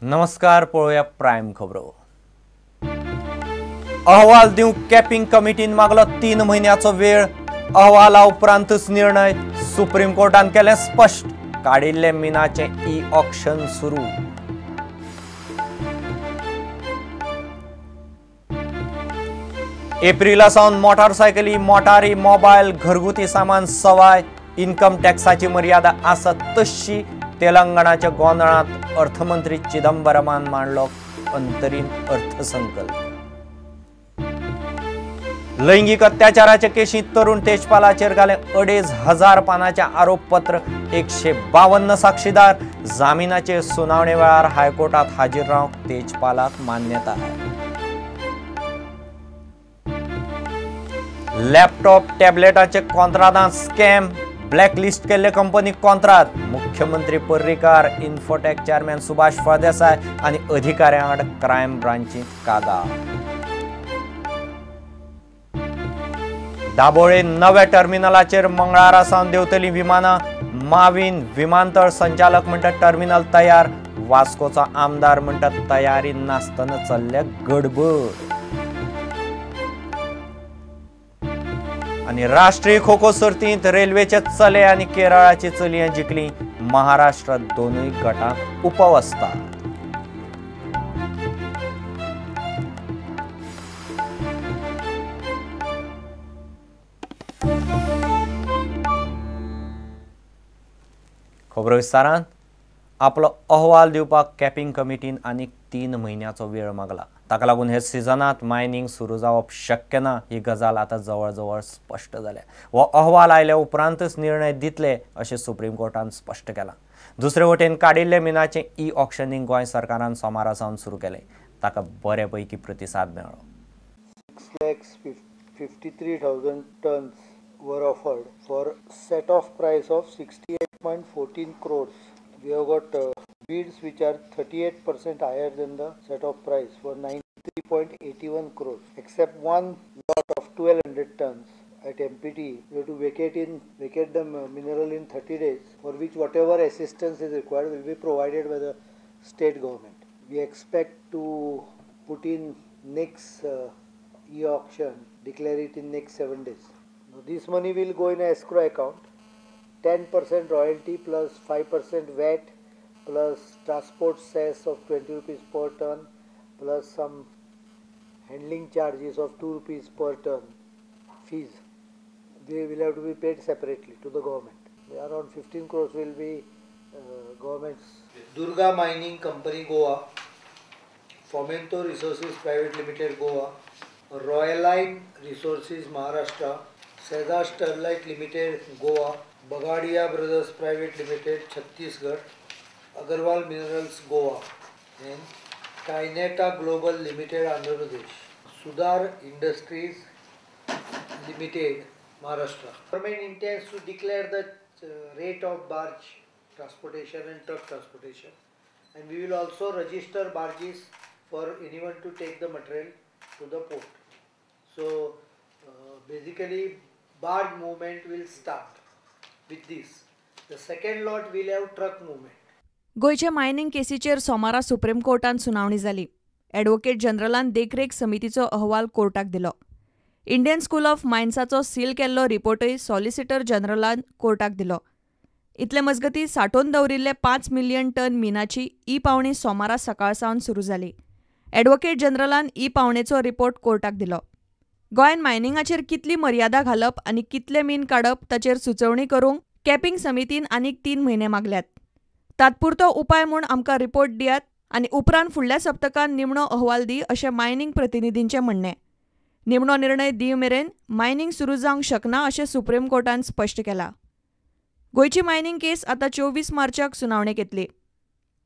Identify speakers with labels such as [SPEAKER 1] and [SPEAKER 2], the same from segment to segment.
[SPEAKER 1] नमस्कार, पळोवया प्रायम खबरो. अहवाल दिवंक कॅपिंग कमिटीन मागलो 3 म्हयन्याचो वेळ. अहवाला उपरांतच निर्णय. सुप्रीम कोर्टान केलें स्पष्ट. काडिल्ले मिनाचे ई ऑक्शन सुरू. एप्रिला सावन मोटारसायकली, मोटारी, मोबायल, घरगुती सामान सवाय. इन्कम टॅक्साची मर्यादा आसत तशी. तेलंगणाच्या गोंधळांत अर्थमंत्री चिदंबरमान मांडलो अंतरीम अर्थसंकल्प. लैंगिक अत्याचाराच्या केशींत तरुण तेजपालाचेर घालें 2,500 पानांचें आरोपपत्र. 152 साक्षीदार. जामिनाचे सुनावणे वेळार हायकोर्टात हाजीर रावंक तेजपालाक मान्यताय. लॅपटॉप टॅबलेटाचे कंत्राटांत स्कॅम. ब्लॅकलिस्ट केल्ले कंपनीक कंत्राट. मुख्यमंत्री पर्रीकार, इन्फोटॅक चेअरमॅन सुभाष फळदेसाय आनी अधिकाऱ्यांक क्रायम ब्रांचींत कागाळ. दाबोळे नव्या टर्मिनलाचेर मंगळारा सावन देंवतलीं विमानां. माविन विमानतळ संचालक म्हणटात टर्मिनल तयार. वास्कोचो आमदार म्हणटात तयारी नासतना चल्ल्या गडबड. आणि राष्ट्रीय खो खो सर्तींत रेल्वेचे चले आनी केरळाची चलयां जिखलीं. महाराष्ट्रात दोनूय गटांत उपवस्था. खबर विस्तारान. आपलो अहवाल दिवपाक कॅपिंग कमिटीन आनीक 3 म्हयन्याचो वेळ मागला. ताका लागून हे सिजनांत मायनिंग सुरू जावप शक्य ना ही गजाल आतां जवळ जवळ स्पश्ट जाल्या. हो अहवाल आयल्या उपरांतच निर्णय दितले अशें सुप्रीम कोर्टान स्पश्ट केलां. दुसरे वटेन काडिल्ले मिनाचें ई ऑक्शनिंग गोंय सरकारान सोमारा सावन सुरू केलें. ताका बऱ्यापैकी प्रतिसाद मेळ्ळो.
[SPEAKER 2] 6,53,000 tons were offered for set off price of 68.14 crores. We have got bids which are 38% higher than the set off price for 93.81 crores. Except one lot of 1,200 tons at MPT, we have to vacate the mineral in 30 days, for which whatever assistance is required will be provided by the state government. We expect to put in next e-auction, declare it in next 7 days. Now, this money will go in a escrow account. 10% royalty plus 5% VAT plus transport cess of 20 rupees per ton plus some handling charges of 2 rupees per ton fees. They will have to be paid separately to the government. Around 15 crores will be government's. Durga Mining Company Goa, Fomento Resources Private Limited Goa, Royaline Resources Maharashtra, Seda Sterlite Limited Goa, Bagadia Brothers Private Limited Chhattisgarh, Agarwal Minerals Goa, and Kineta Global Limited Andhra Pradesh, Sudhar Industries Limited Maharashtra. Government intends to declare the rate of barge transportation and truck transportation, and we will also register barges for anyone to take the material to the port. So basically barge movement will start with this. The second lot will have truck movement.
[SPEAKER 3] गोयच्या mining केसीचेर सोमारा supreme कोर्टान सुनावणी जाली. Advocate जनरलान देखरेख समितीचो अहवाल कोर्टाक दिलो. Indian school of मायन्साचो seal केल्लो रिपोर्टय solicitor जनरलान कोर्टाक दिलो. इतले मजगतीं सांठोवन दवरिल्ले 5 मिलियन टन मिनाची ई पावणी सोमारा सकाळसावन सुरू जाली. एडव्होकेट जनरलान ई पावणेचो रिपोर्ट कोर्टाक दिलो. गोंयान मायनिंगाचेर कितली मर्यादा घालप आनी कितले मीन काडप ताचेर सुचोवणी करूंक कॅपिंग समितीन आनीक 3 म्हयने मागल्यात. तात्पुरतो उपाय म्हूण आमकां रिपोर्ट दियात आनी उपरांत फुडल्या सप्तकांत निमणो अहवाल दी अशें मायनिंग प्रतिनिधींचें म्हणणें. निमणो निर्णय दिवमेरेन मायनिंग सुरू जावंक शकना अशें सुप्रीम कोर्टान स्पश्ट केलां. गोंयची मायनिंग केस आतां 24 मार्चाक सुनावणेक येतली.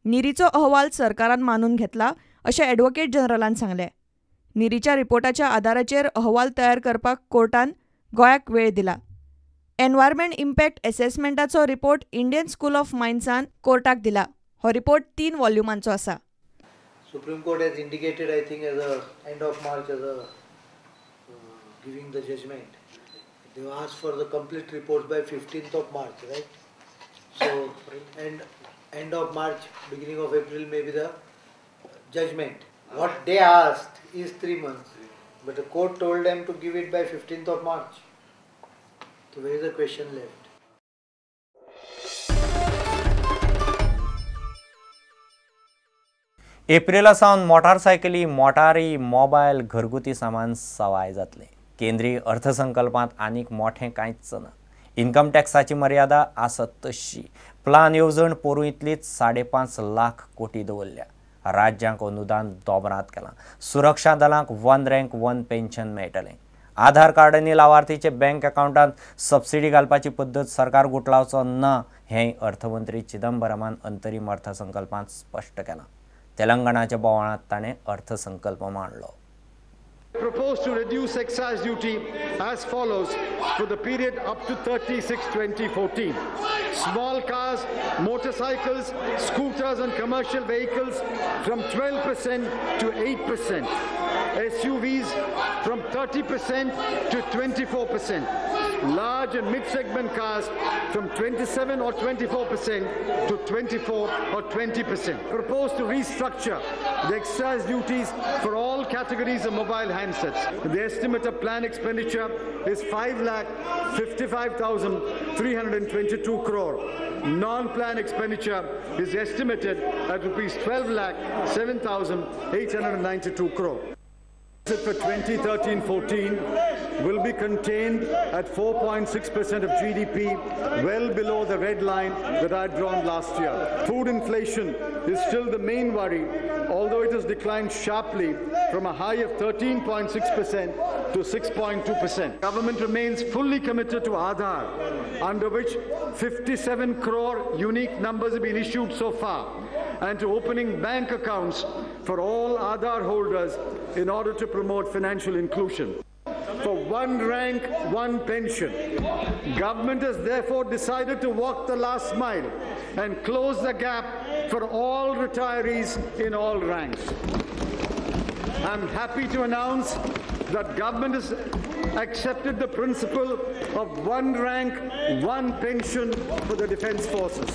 [SPEAKER 3] निरीचो अहवाल सरकारान मानून घेतला अशें एडव्होकेट जनरलान सांगलें. निरीच्या रिपोर्टाच्या आदाराचेर अहवाल तयार करपाक कोर्टान गोंयाक वेळ दिला. एनवायरमेंट इम्पॅक्ट असेसमेंटाचो रिपोर्ट इंडियन स्कूल ऑफ मायन्सान कोर्टाक दिला. हो रिपोर्ट 3 वॉल्युमांचो आसा.
[SPEAKER 2] Supreme Court has indicated, I think, as a end of March as a giving the judgment. They asked for the complete reports by 15th of March, right? So, and end of March, beginning of April may be the judgment. What they asked is 3 months, but the court told them to give it by 15th of March. So where is the question left?
[SPEAKER 1] एप्रिला सावन मोटारसायकली, मोटारी, mobile, घरगुती सामान सवाय जातले. केंद्रीय अर्थसंकल्पात आनीक मोठें कांयच ना. इन्कम टॅक्साची मर्यादा आसत तशी. प्लान येवजण पोरूं इतलीच 5.5 लाख कोटी दवरल्या. राज्यांक अनुदान दोबरात केलां. सुरक्षा दलांक 1 रँक 1 पेन्शन मेळटलें. आधार कार्ड आनी लावार्थीचे बँक अकाउंटांत सबसिडी घालपाची पद्दत सरकार गुटलावचो ना हेंय अर्थमंत्री चिदंबरमान अंतरीम अर्थसंकल्पांत स्पश्ट केलां. तेलंगणाच्या बोवाळांत ताणें अर्थसंकल्प मांडलो.
[SPEAKER 4] Proposed to reduce excise duty as follows for the period up to 30/6/2014. Small cars, motorcycles, scooters and commercial vehicles from 12% to 8%. SUVs from 30% to 24%. Large and mid-segment cars from 27 or 24% to 24 or 20%. Proposed to restructure the excise duties for all categories of mobile handsets. The estimated plan expenditure is 5,55,322 crore. Non-plan expenditure is estimated at rupees 12,07,892 crore. For 2013-14 will be contained at 4.6% of GDP, well below the red line that I had drawn last year. Food inflation is still the main worry, although it has declined sharply from a high of 13.6% to 6.2%. Government remains fully committed to Aadhaar, under which 57 crore unique numbers have been issued so far, and to opening bank accounts for all Aadhaar holders in order to promote financial inclusion. For 1 rank, 1 pension, government has therefore decided to walk the last mile and close the gap for all retirees in all ranks. I'm happy to announce that government has accepted the principle of 1 rank, 1 pension for the defense forces.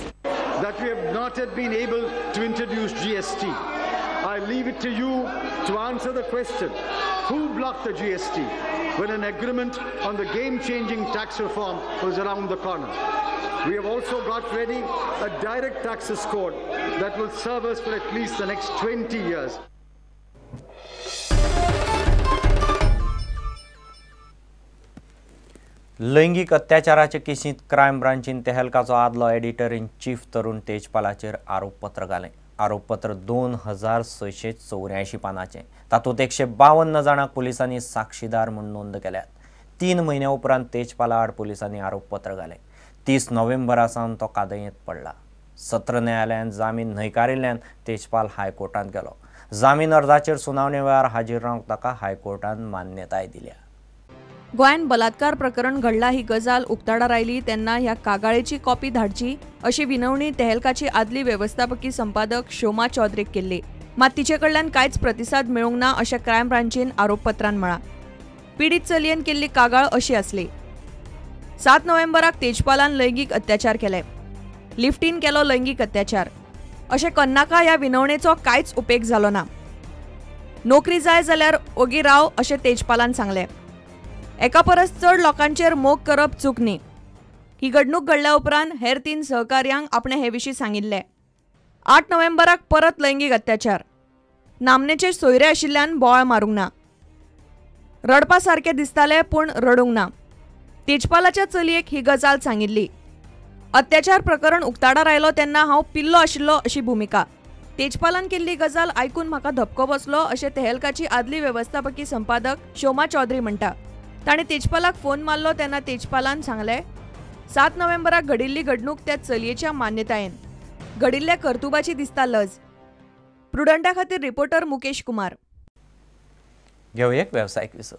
[SPEAKER 4] That we have not yet been able to introduce GST. I leave it to you to answer the question, who blocked the GST when an agreement on the game-changing tax reform was around the corner? We have also got ready a direct taxes code that will serve us for at least the next 20 years.
[SPEAKER 1] लैंगिक अत्याचाराचे केसींत crime ब्रांचीन तेहलकाचो आदलो editor in chief तरुण तेजपालाचेर आरोपपत्र घालें. आरोपपत्र 2684 पानांचें. तातूंत 152 जाणांक पुलिसांनी साक्षीदार म्हूण नोंद केल्यात. 3 म्हयन्या उपरांत तेजपाला आड पुलिसांनी आरोपपत्र घालें. 30 नोव्हेंबरा सावन तो कादयेंत पडला. सत्र न्यायालयान जामीन न्हयकारिल्ल्यान तेजपाल हायकोर्टांत गेलो. जामीन अर्जाचेर सुनावणे वेळार हाजीर रावंक ताका हायकोर्टान मान्यताय दिल्या.
[SPEAKER 3] गोंयान बलात्कार प्रकरण घडला ही गजाल उक्ताडार आयली तेन्ना ह्या कागाळीची कॉपी धाडची अशी विनवणी तेहलकाची आदली वेवस्थापकी संपादक शोमा चौधरीक केल्ली. मात तिचे कडल्यान कांयच प्रतिसाद मेळूंक ना अशें क्रायम ब्रांचीन आरोपपत्रांत म्हळां. पिडीत चलयेन केल्ली कागाळ अशी आसली. 7 नोव्हेंबराक तेजपालान लैंगीक अत्याचार केले. लिफ्टीन केलो लैंगीक अत्याचार अशें कन्नाका ह्या विनवणेचो कांयच उपेग जालो ना. नोकरी जाय जाल्यार ओगी राव अशें तेजपालान सांगलें. एका परस चड लोकांचेर मोग करप चूक न्ही. ही घडणूक घडल्या उपरांत हेर 3 सहकार्यांक आपणे हे विशीं सांगिल्ले. 8 नोव्हेंबराक परत लैंगीक अत्याचार. नामनेचे सोयरे आशिल्ल्यान बोवाळ मारूंक ना. रडपा सारकें दिसतालें पूण रडूंक ना. तेजपालाच्या चलयेक ही गजाल सांगिल्ली. अत्याचार प्रकरण उक्ताडार आयलो तेन्ना हांव पिल्लो आशिल्लो अशी भुमिका. तेजपालान केल्ली गजाल आयकून म्हाका धपको बसलो अशें तेहलकाची आदली वेवस्थापकी संपादक शोमा चौधरी म्हणटा. ताणें तेजपालाक फोन मारलो तेन्ना तेजपालान सांगलें 7 नोव्हेंबराक घडिल्ली घडणूक त्या चलयेच्या मान्यतायेन. घडिल्ल्या कर्तुबाची दिसता लज. प्रुडंटा खातीर रिपोर्टर मुकेश कुमार.
[SPEAKER 1] घेवया एक वेवसायीक विसव.